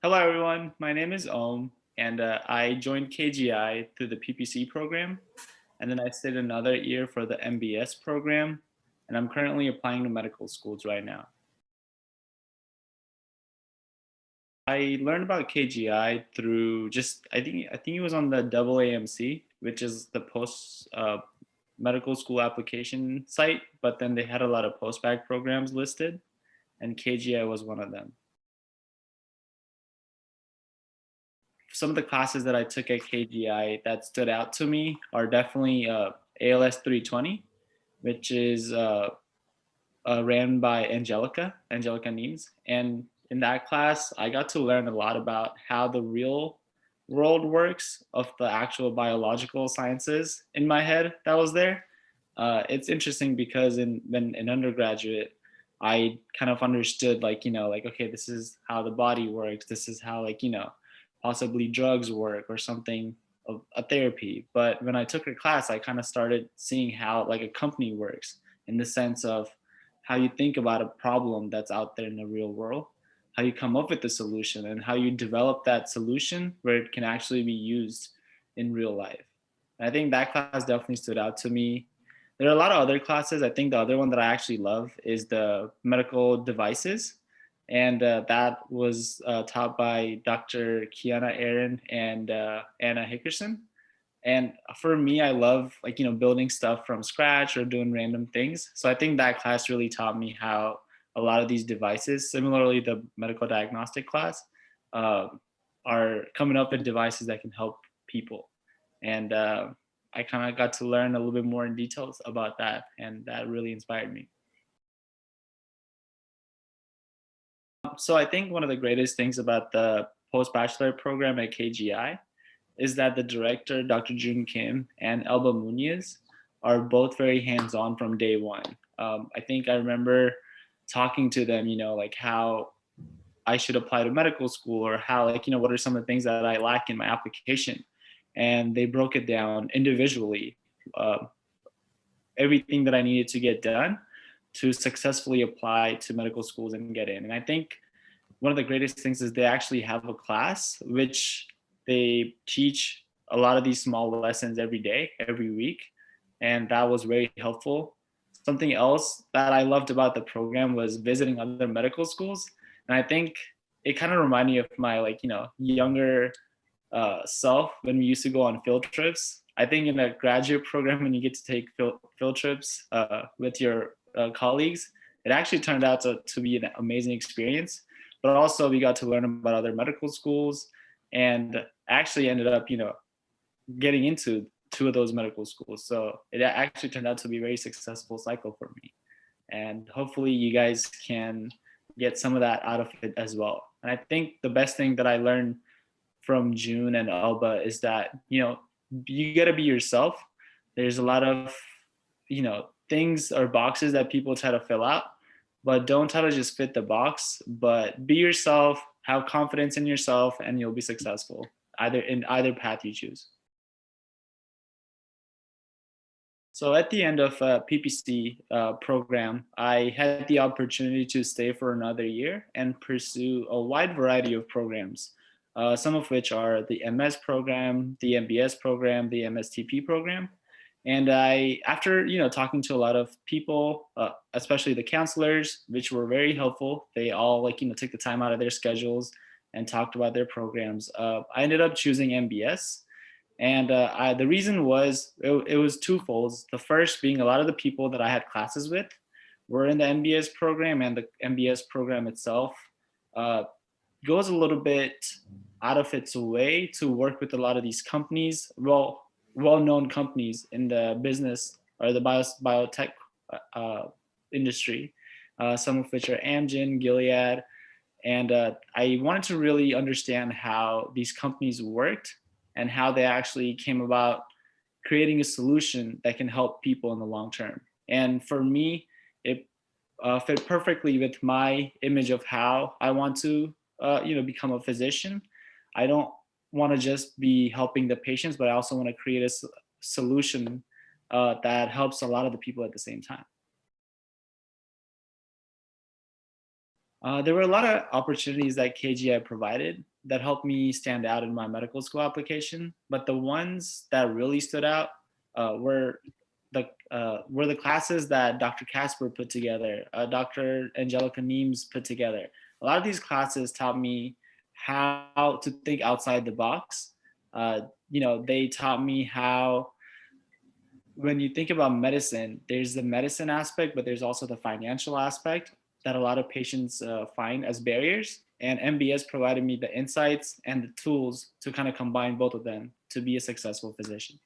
Hello, everyone. My name is Om, and I joined KGI through the PPC program, and then I stayed another year for the MBS program, and I'm currently applying to medical schools right now. I learned about KGI through I think it was on the AAMC, which is the post medical school application site, but then they had a lot of postbac programs listed, and KGI was one of them. Some of the classes that I took at KGI that stood out to me are definitely ALS 320, which is ran by Angelica Needs. And in that class, I got to learn a lot about how the real world works of the actual biological sciences in my head that was there. It's interesting because when in undergraduate, I kind of understood like okay, this is how the body works. This is how possibly drugs work or something of a therapy. But when I took her class, I kind of started seeing how like a company works in the sense of how you think about a problem that's out there in the real world, how you come up with the solution, and how you develop that solution where it can actually be used in real life. And I think that class definitely stood out to me. There are a lot of other classes. I think the other one that I actually love is the medical devices. And that was taught by Dr. Kiana Aaron and Anna Hickerson. And for me, I love building stuff from scratch or doing random things. So I think that class really taught me how a lot of these devices, similarly the medical diagnostic class, uh, are coming up with devices that can help people. And I kind of got to learn a little bit more in details about that, and that really inspired me. So I think one of the greatest things about the post-bachelor program at KGI is that the director, Dr. Jun Kim and Elba Muniz, are both very hands-on from day one. I think I remember talking to them, like how I should apply to medical school or how, what are some of the things that I lack in my application. And they broke it down individually, uh, everything that I needed to get done to successfully apply to medical schools and get in. And I think one of the greatest things is they actually have a class which they teach a lot of these small lessons every day, every week. And that was very helpful. Something else that I loved about the program was visiting other medical schools. And I think it kind of reminded me of my younger self when we used to go on field trips. I think in a graduate program, when you get to take field trips with your colleagues, it actually turned out to be an amazing experience. But also we got to learn about other medical schools and actually ended up, getting into two of those medical schools. So it actually turned out to be a very successful cycle for me. And hopefully you guys can get some of that out of it as well. And I think the best thing that I learned from June and Alba is that, you got to be yourself. There's a lot of, things or boxes that people try to fill out, but don't try to just fit the box, but be yourself, have confidence in yourself, and you'll be successful either in either path you choose. So at the end of PPC program, I had the opportunity to stay for another year and pursue a wide variety of programs, some of which are the MS program, the MBS program, the MSTP program. And after talking to a lot of people, especially the counselors, which were very helpful, they all took the time out of their schedules and talked about their programs. I ended up choosing MBS, and the reason was it was twofold. The first being a lot of the people that I had classes with were in the MBS program, and the MBS program itself uh, goes a little bit out of its way to work with a lot of these companies, well-known companies in the business or the biotech industry, some of which are Amgen, Gilead, and I wanted to really understand how these companies worked and how they actually came about creating a solution that can help people in the long term. And for me, it fit perfectly with my image of how I want to, become a physician. I don't want to just be helping the patients, but I also want to create a solution that helps a lot of the people at the same time. There were a lot of opportunities that KGI provided that helped me stand out in my medical school application, but the ones that really stood out were the classes that Dr. Casper put together, Dr. Angelica Neems put together. A lot of these classes taught me how to think outside the box. They taught me how, when you think about medicine, there's the medicine aspect, but there's also the financial aspect that a lot of patients find as barriers. And MBS provided me the insights and the tools to kind of combine both of them to be a successful physician.